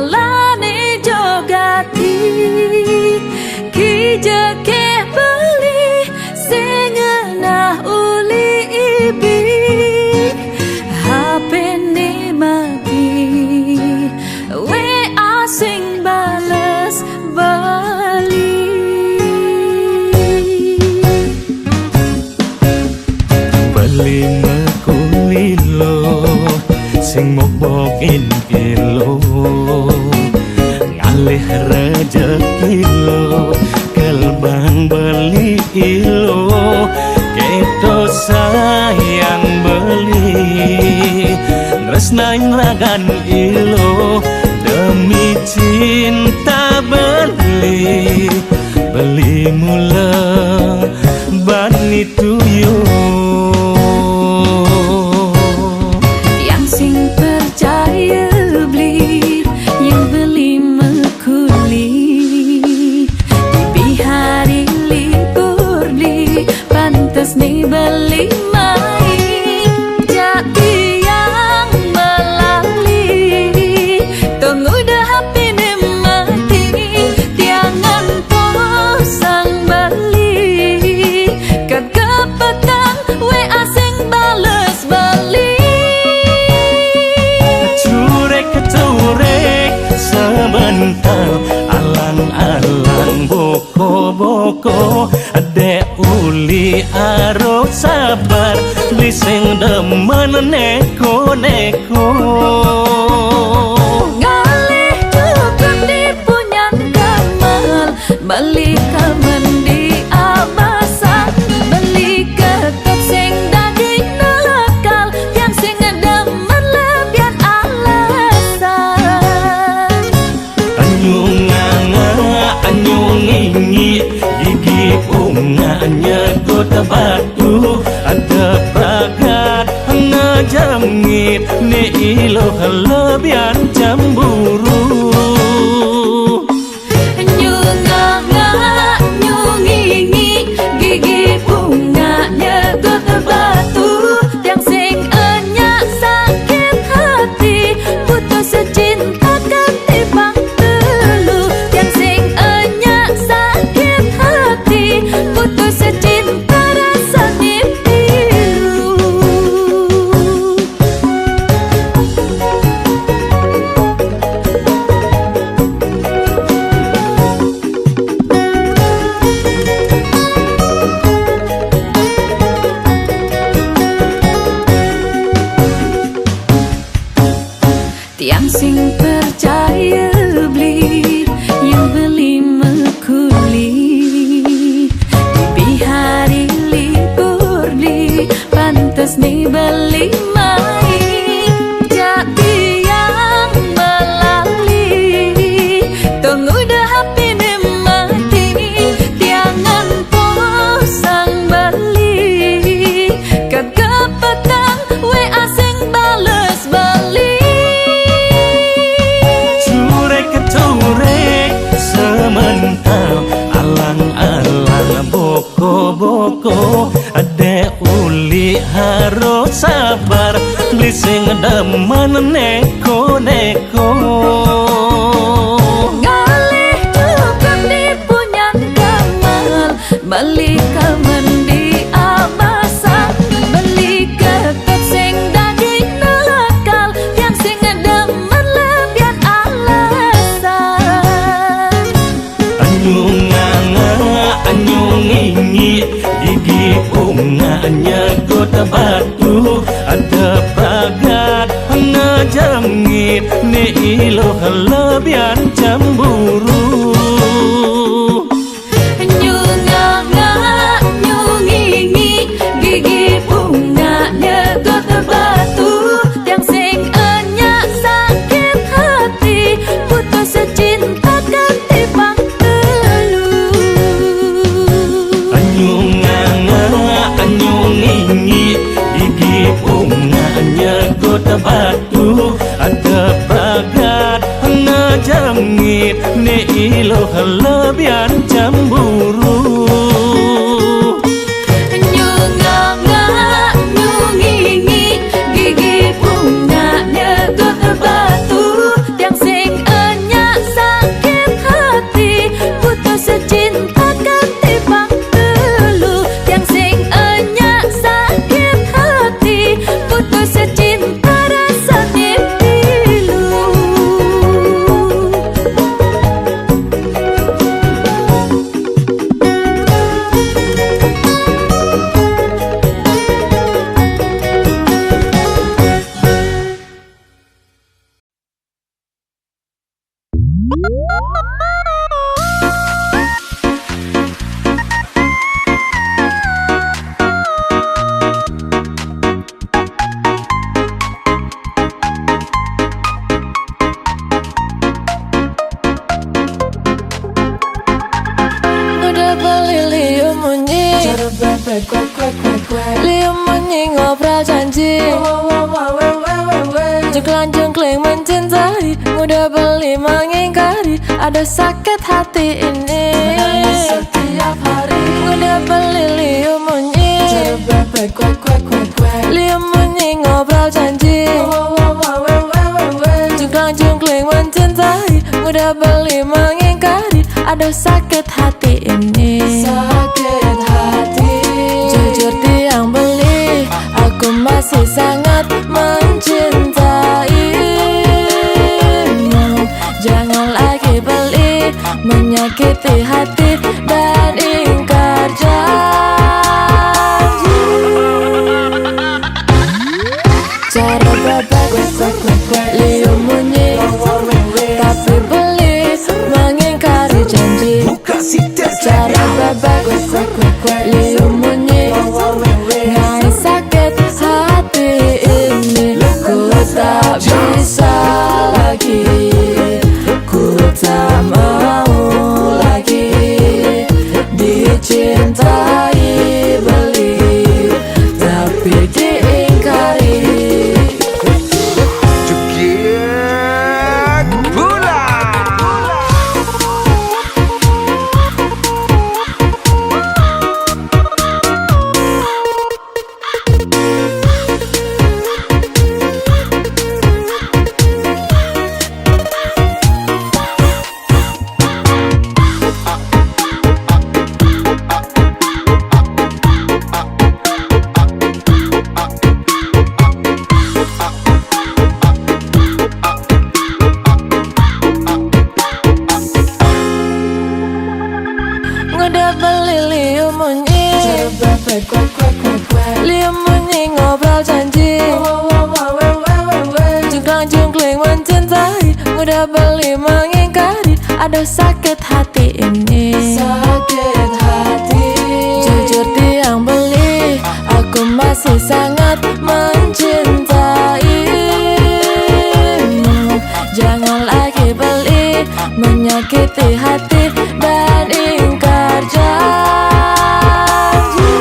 ngalane jogati ki jeke beli sing nah uli ibi HP ne mati we asing bales bali beli mekulilo sing mobokin kilo ngalih rezeki lo kelbang beli ilo keto sayang beli resnain ragan ilo demi cinta beli beli mula bani tuyo yang sing percaya beli yang beli mekuli di hari libur beli pantas nih beli main jadi yang melalui tunggu dah HP nih mati tiangan posang beli kagak petang we asing bales beli curek sebentar alang-alang boko-boko adek uli aro sabar bising demen neko-neko ngalih cukup di punyan kamal beli kamen di abasa beli ketok sing daging nakal yang sing demen lebihan alasan anyungingi gigi bunganya kota batu ada pragat ngejengit ne ilo kelebihan cemburu nyungingi gigi bunganya kota batu yang sing enyak sakit hati putus cinta kan timbang telu yang sing enyak sakit hati putus cinta rasa pilu tiang sing percaya beli yang beli mekuli di hari libur beli pantas nih beli main jadi yang melalui tunggu dah HP nih mati tiangan posang beli kagak petang we asing bales beli sementara alang-alang boko-boko adek uli harus sabar bising demen neko-neko ngalih cukup di punyan kamal beli kamen di abasa beli ketok sing daging nakal yang sing demen lebihan alasan anyungingi gigi bunganya kota batu ada pragat ngejengit ne ilo kelebihan cemburu nyungingi gigi bunganya kota batu yang sing enyak sakit hati putus cinta kan timbang telu anyungingi gigi bunganya kota batu ada pragat ngejengit ne ilo kelebihan cemburu nyungingi gigi bunganya kota batu yang sing Udah beli liu munyi liu munyi ngobrol janji jengklang-jengkling mencintai, udah beli mengingkari, ada sakit hati ini. Setiap hari udah beli liu munyi liu munyi ngobrol janji jengklang-jengkling mencintai, udah beli mengingkari, ada sakit hati ini. Sakit hati. Jujur tiang beli, aku masih sangat mencintaimu. Jangan lagi beli, menyakiti hati dan ingkar janji. Cara bebek liu munyi, tapi beli mengingkari janji. Cara bebek liu munyi, ngai sakit hati ini. Ku tak bisa lagi, ku tak mau lagi dicintai beli, tapi diingkari. Joget pula. Udah beli liu munyi liu munyi ngobrol janji jengklang-jengkling mencintai, udah beli mengingkari, ada sakit hati ini. Sakit hati. Jujur tiang beli, aku masih sangat mencintaimu. Jangan lagi beli, menyakiti hati dan ingkar janji.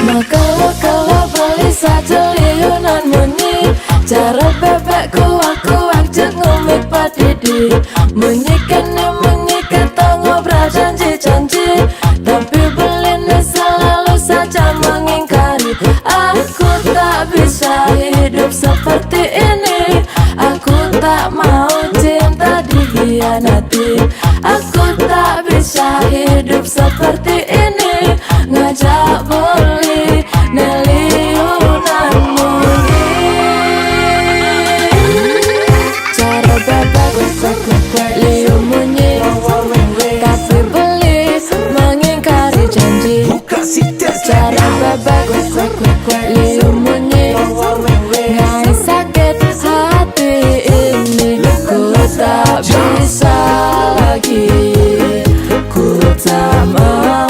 Maka kalau beli satu liunan munyi, cara bebek kuak-kuak jeng ngomik padidi. Munyikan ngobrol janji-janji, tapi beli selalu saja mengingkari. Aku tak bisa hidup seperti ini, aku tak mau cinta dikhianati. Aku tak bisa hidup seperti ini, ngajak beli neliunan munyi. Cara bebek liu munyi, tapi beli mengingkari janji. Cara bebek liu munyi, ngai sakit hati ini. Ku tak bisa lagi, ku tak mau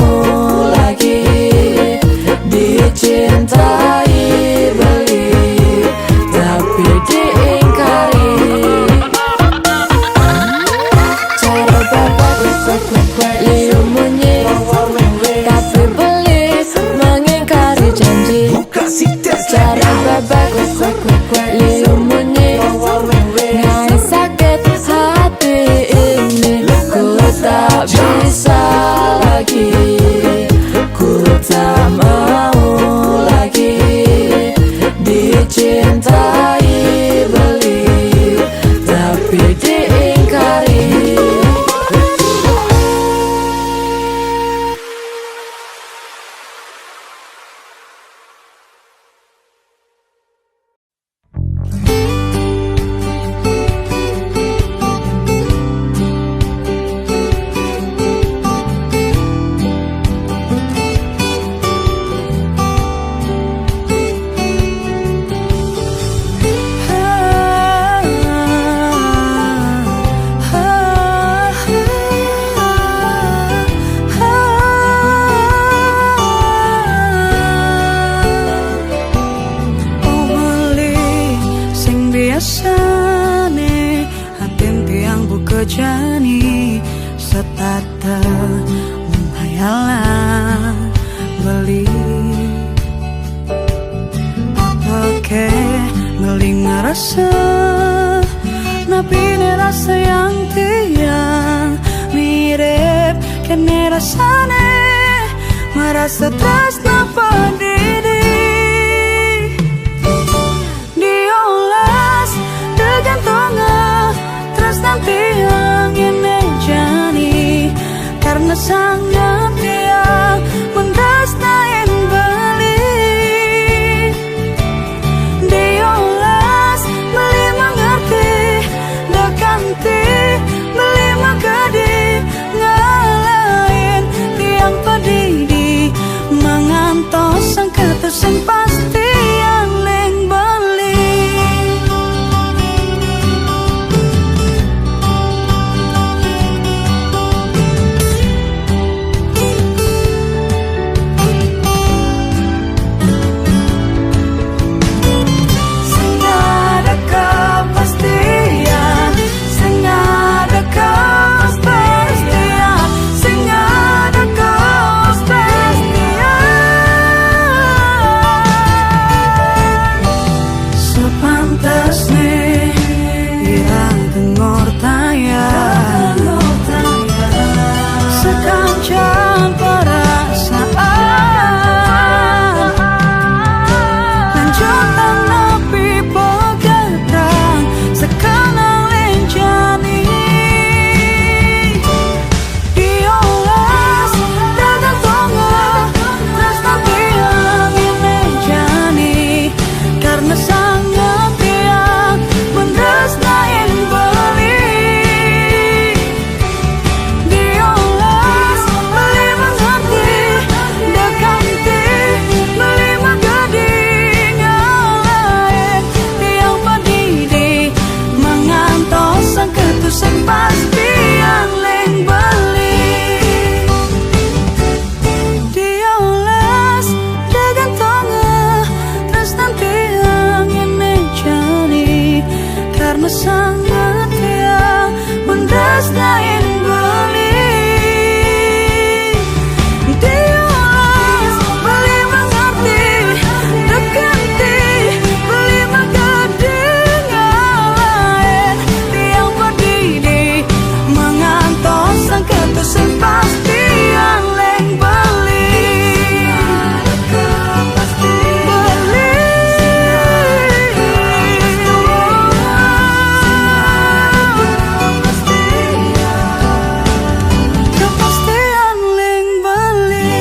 rasane hatim tiang buka jani setata menghayalan beli oke ngeling rasa napi rasa yang tiang mirip kene rasane merasa tresna padidi diolas dengan tengah tresna tiang ini jani karena sangat tiang mentresnain beli diolas beli mengerti dekanti beli magadi ngalain tiang padidi mengantos sang ketusing pasti yang leng beli senada kepastian senada kepastian senada kepastian sepantasnya ia dengar tayang sekancan perasaan lanjutan napi pegadang sekanang lencani diolas dengan tongga rasa tiang ini jani karena sangat tiang mendresnain beli diolas beli mengerti dekanti beli magadi ngalain tiang padidi mengantos sang ketusing pasti yang leng beli diolas dengan tengah terus nanti angin jani karena sangat tiang mendresnain beli diolas beli mengerti dekanti beli magadi ngalain tiang padidi mengantos sang ketusing pasti yang leng beli kepastian leng beli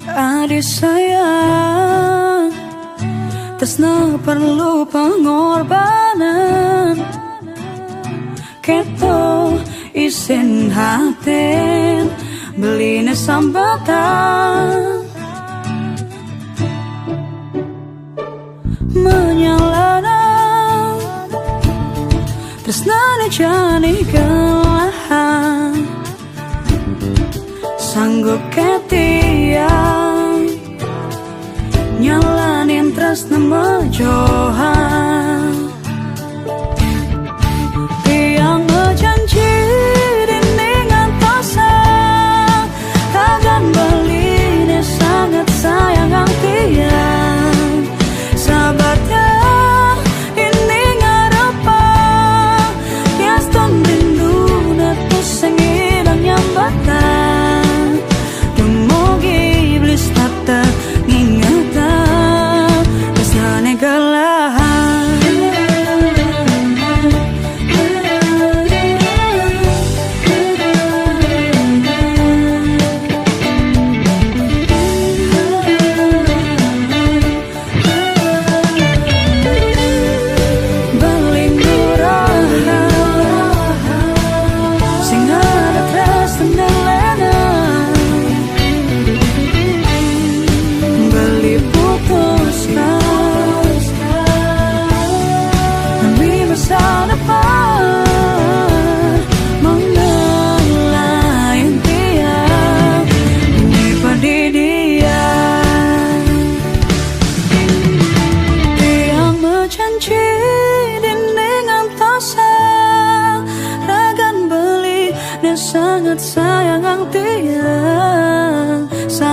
adik sayang tresna perlu pengorbanan keto isin hatin beline sambatan menyalana tresnane jani kelahan sanggup ketiang nyalanin tresna mejohan tiang ngejanji dini ngantosan tagan beline sangat sayang ang tiang sahabatnya ini ngarepang tiaston rindu natus sengidang nyambatan dumugi iblis tata ngingatan kesane gelahan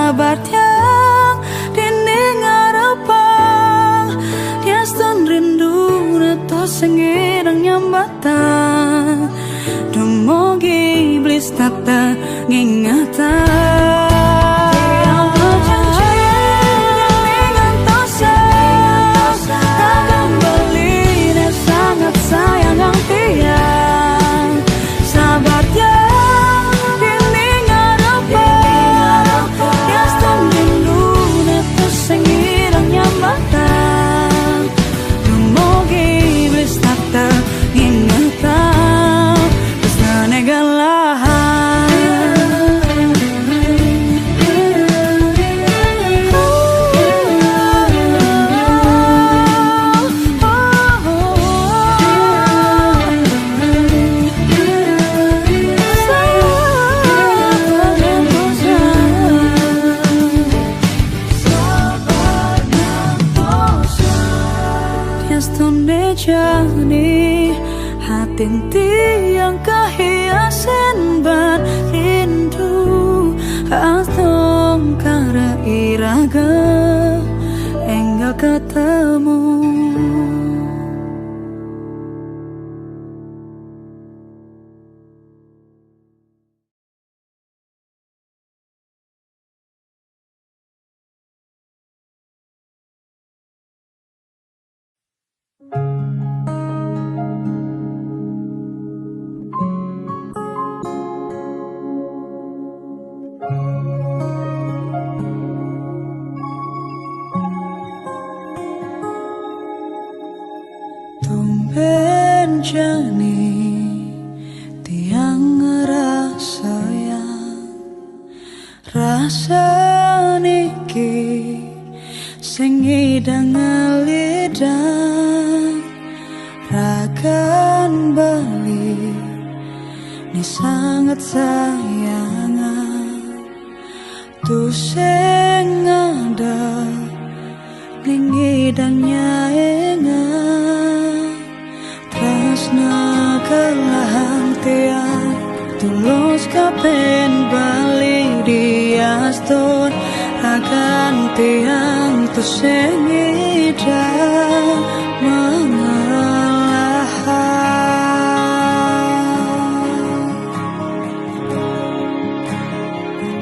sabar tiang dini ngarepang dia stun rindu nato sengirang nyambatan dumogi iblis tata ngingatan sayang ang tiang sabar tiang dini ngarepang ya stun rindu nato sengirang nyambatan dumogi iblis tata ngingatan basta negalahan jani hatin tiang kahiasen ban rindu atong kara iraga enggak ketemu tumben jani tiang rasa niki sing idang ngalidan rakan bali ni sangat sayangan tu sing ada ning idangnya engan tresna kelang tiang tulus kapen bali diaston rakan tiang tu sing idang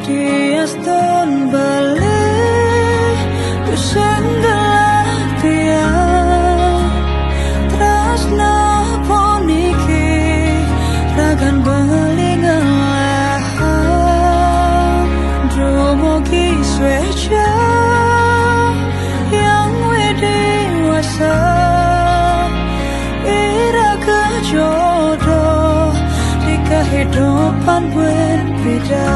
Diaston balik kusanggalah tiang tresna poniki ragan belingalah dumugi sweja yang dewasa ira jodoh di kehidupan berbeda.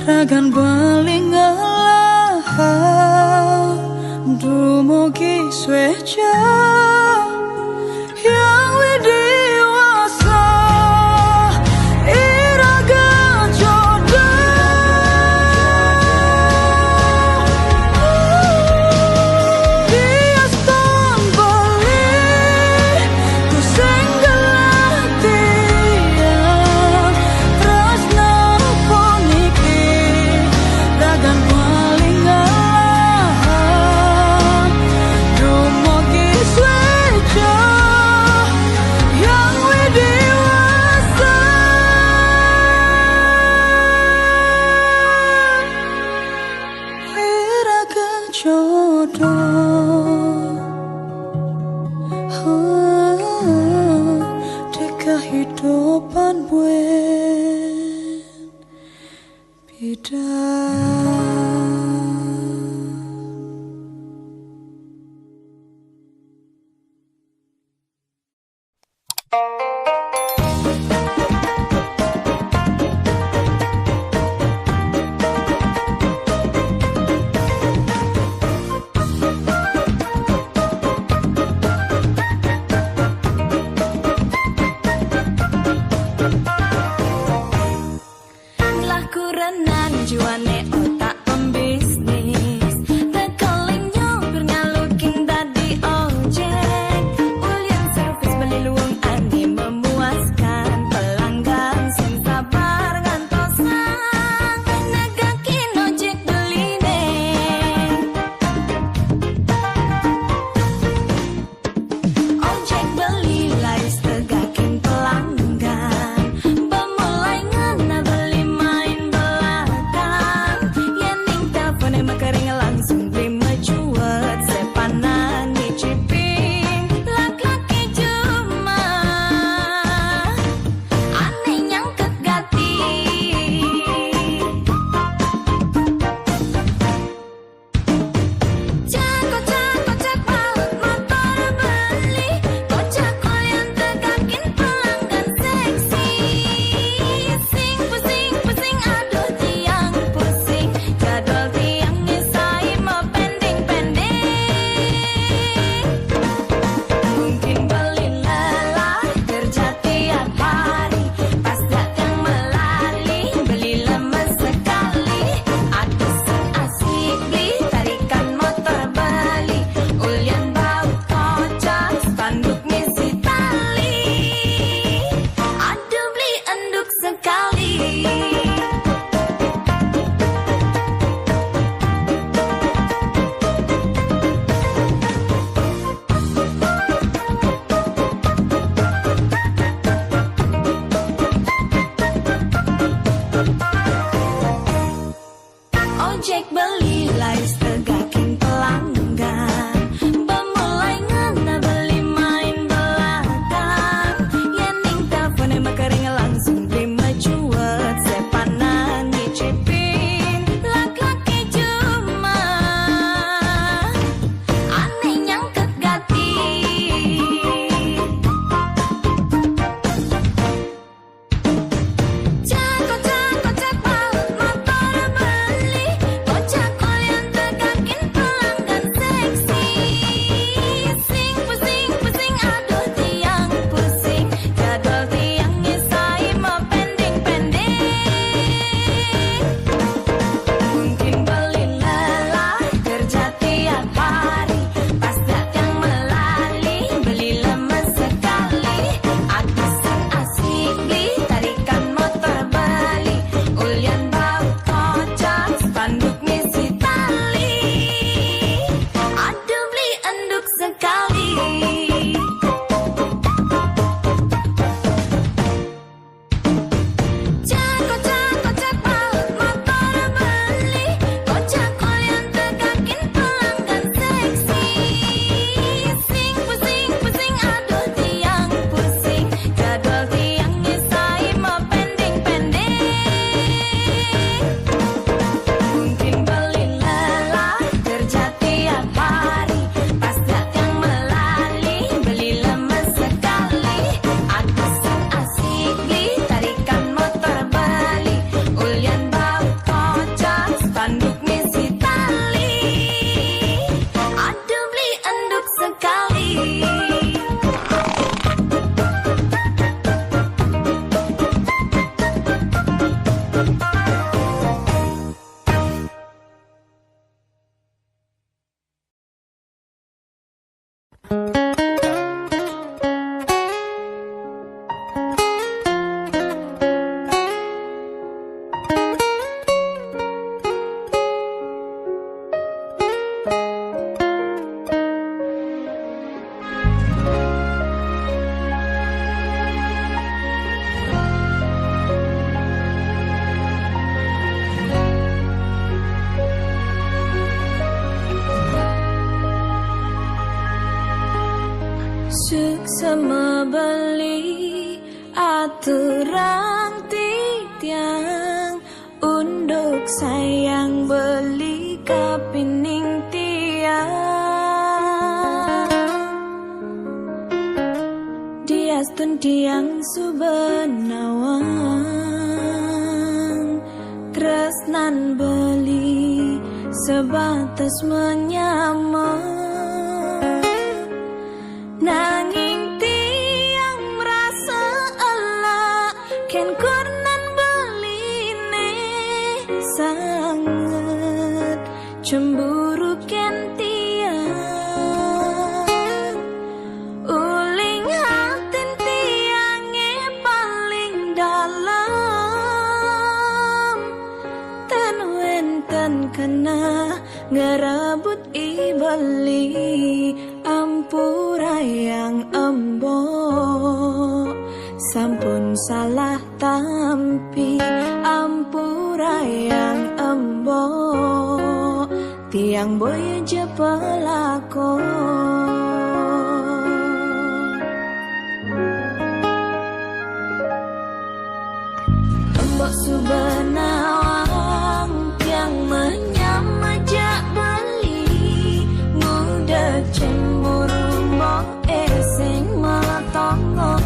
Ragan balingalah dumugi sweja yang dewasa iraga jodoh diaston balik tu senggalah kehidupan buen bidan. Suksa membeli Aturang titiang unduk sayang beli kapining tiang diastun tiang subenawang tresnan beli sebatas menyamar nanging tiang merasa elak ken kurnan beline sangat cemburu ken tiang uling hatin tiange paling dalam ten wenten kena ngerebut ibeli ampura yang embo sampun salah tampi ampura yang embo tiang boy je pelako embok subenawang tiang menyamajak beli muda cemburu mbok eseng meletongos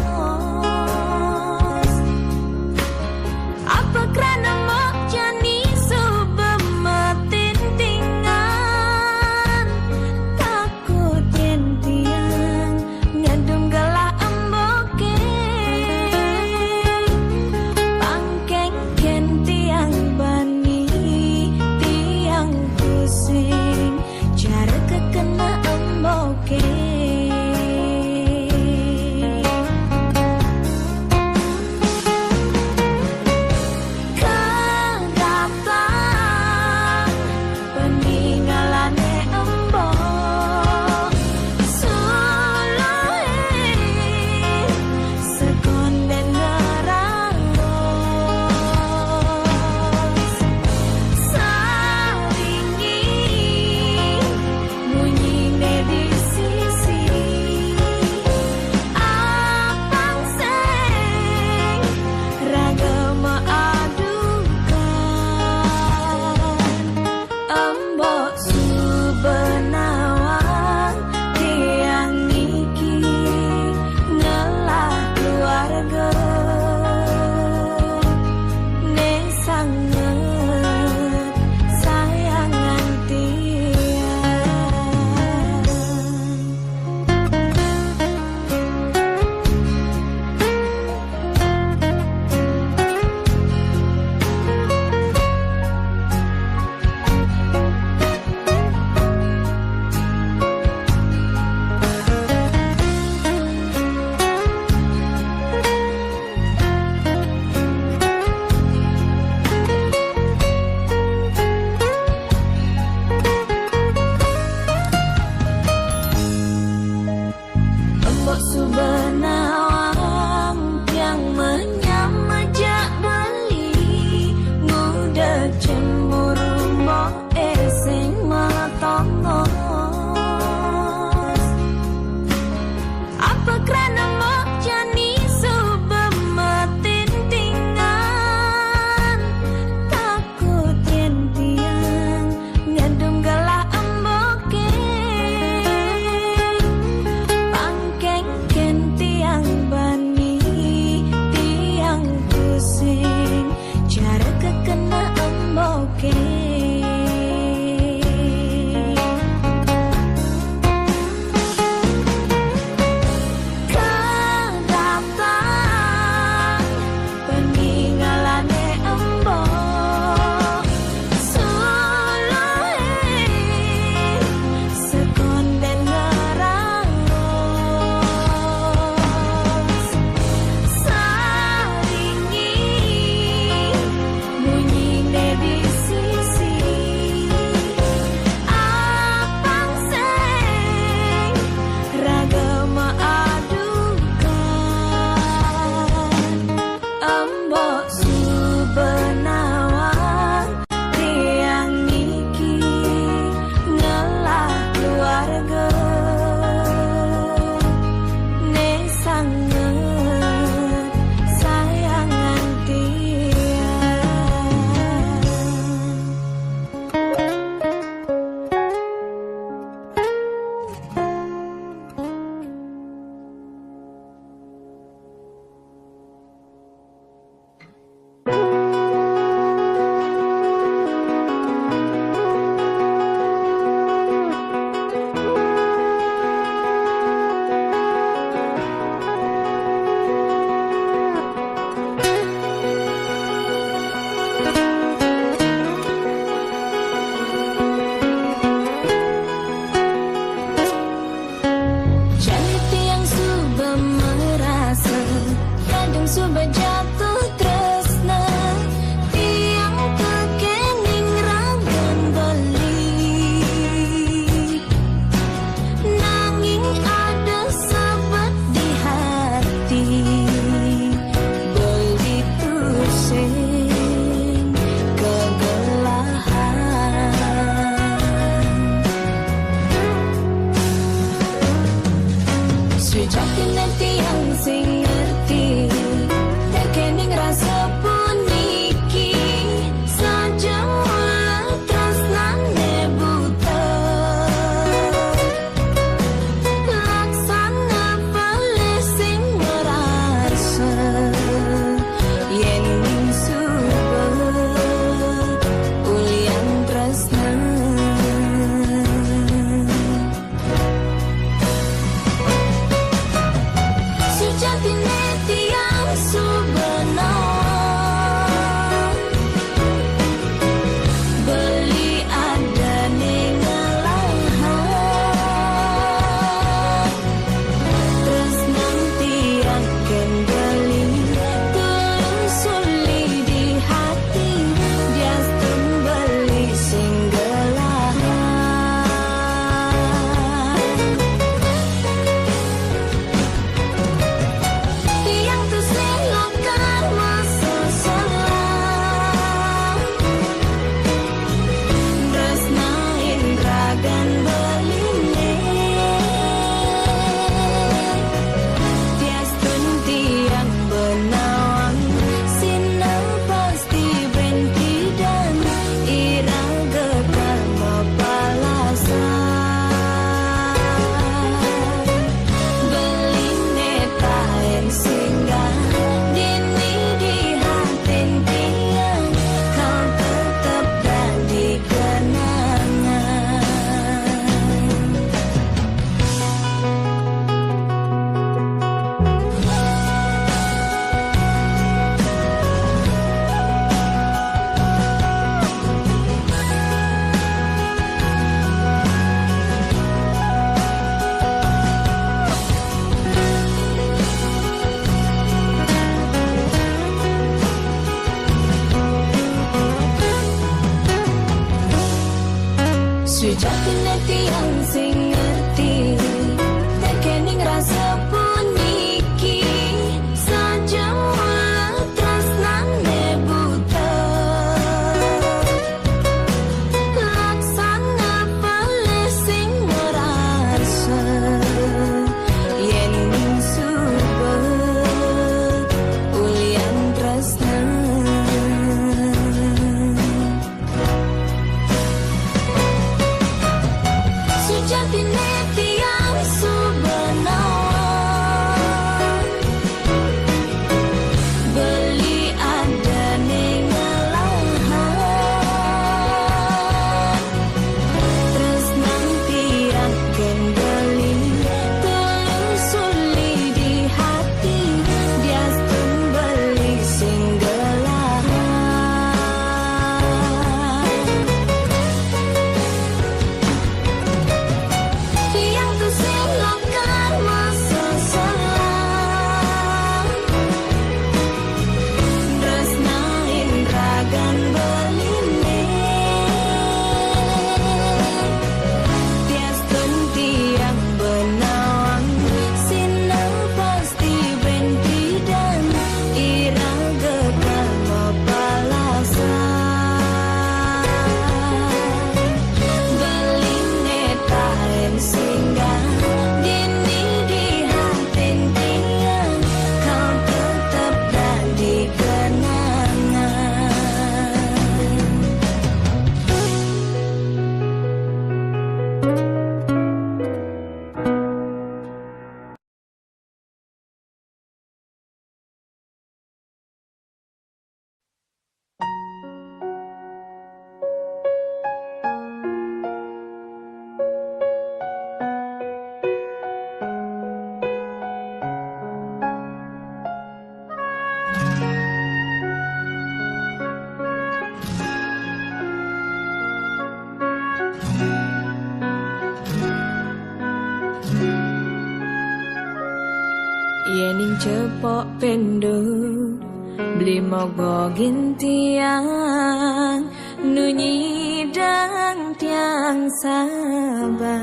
apa kerana mbok jani subemetin tingan takut Sejatinya tiang sing ngerti tekening rasa puniki saja mulut tresnane buta laksana pelih sing ngerasa yen ning subet ulian tresna sejatine tiang subenawan beli ada ning lahan tresnang tiang ken beli telusuli di hati diastun beli sing tiang tu silakan masa salam tresnain ragan beline tiastun tiang benawang sinau pasti benti dan irang gekal mapalasan beline taen singgah dini di hati tiang kau tetap jadi kenangan. Yening cepok pendo beli mogogin tiang nunyi dang tiang sabar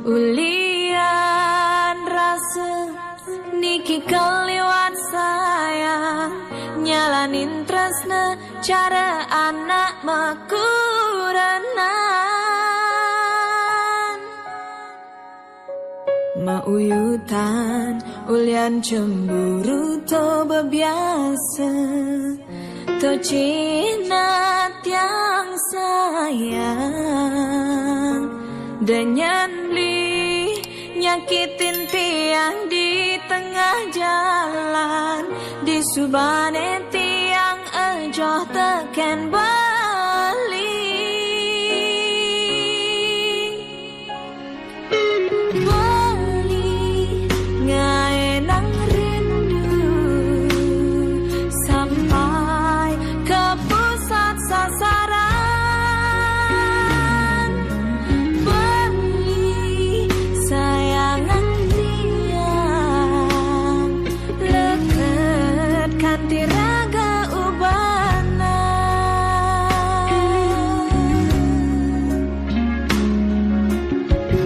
ulian rasa niki keliwat sayang nyalanin tresna cara anak makuranan mauyutan ulian cemburu to bebiasa to cina tiang sayang danyan beli nyakitin tiang di tengah jalan di subane tiang ejoh teken bali ngaenang rindu sampai ke pusat sasaran beli sayangan tiang leket kanti raga ubana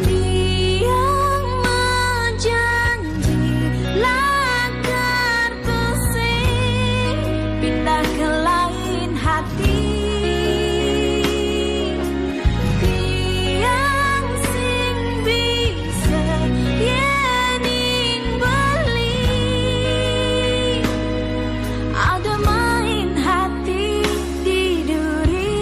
tiang menjanji lagar tusing pindah ke lain hati tiang sing bisa yening beli ada main hati di duri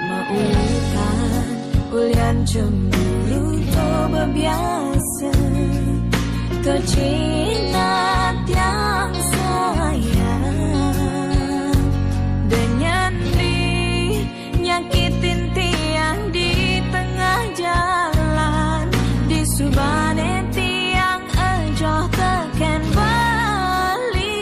mauyutan ulian cemburu to bebiasa bercinta yang sayang dengan nyakitin tiang di tengah jalan di subane tiang ejo teken bali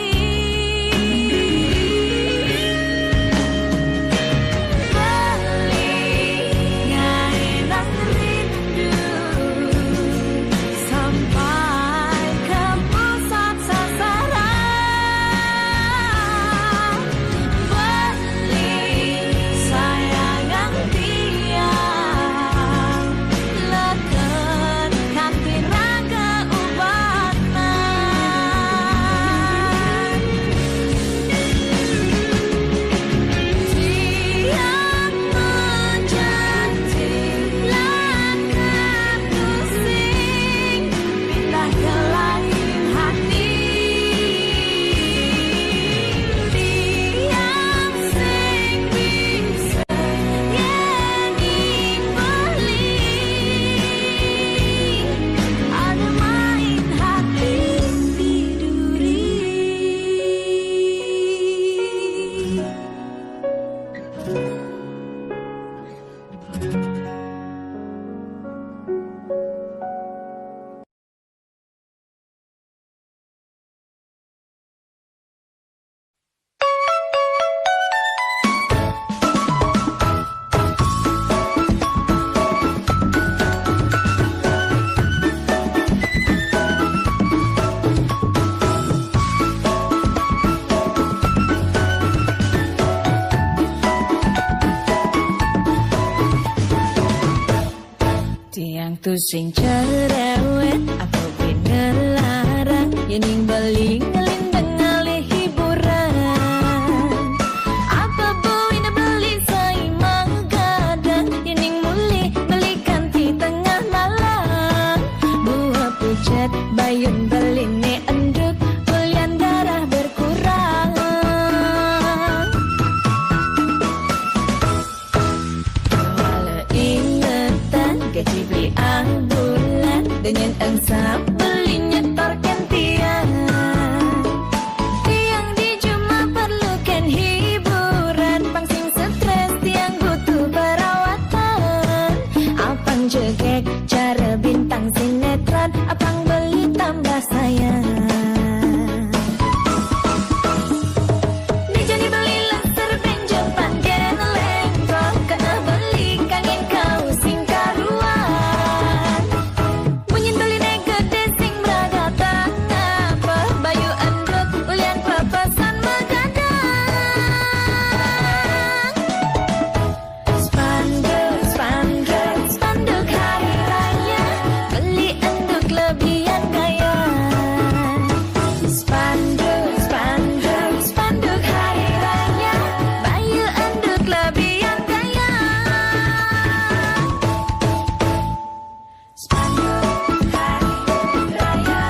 ngailang rindu sampai ke pusat sasaran bali sayangang tiang leken kanti raga ubanan tiang menjanji lakan pusing pindah ke lain hati tiang sing bisa nyanyi beli ada main hati tiduri tiang tu sing cerewet aku pinelarang yening beli ngelin dengali hiburan apa boina beli saimang gadang yening muli belikan di tengah malam buah pucat bayun beli ne enduk kulian darah berkurang wala ingetan gaji beli bulan dengan engsa beli nyetorkan tiang tiang di cuma perlukan hiburan pangsing stres tiang butuh perawatan apang jegek cara bintang sinetron apang beli tambah sayang dijani beli laser benjol panjen lengkol kena beli kangen kau sing karuan munyin beli gede sing beragatan apa bayu endut ulian papasan megadang spanduk spanduk spanduk hari raya beli enduk lebihan kaya spanduk spanduk spanduk hari raya bayu enduk lebihan kaya spanduk hari raya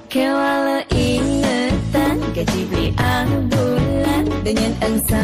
kewala ingetan gaji beli bulan dengan engsa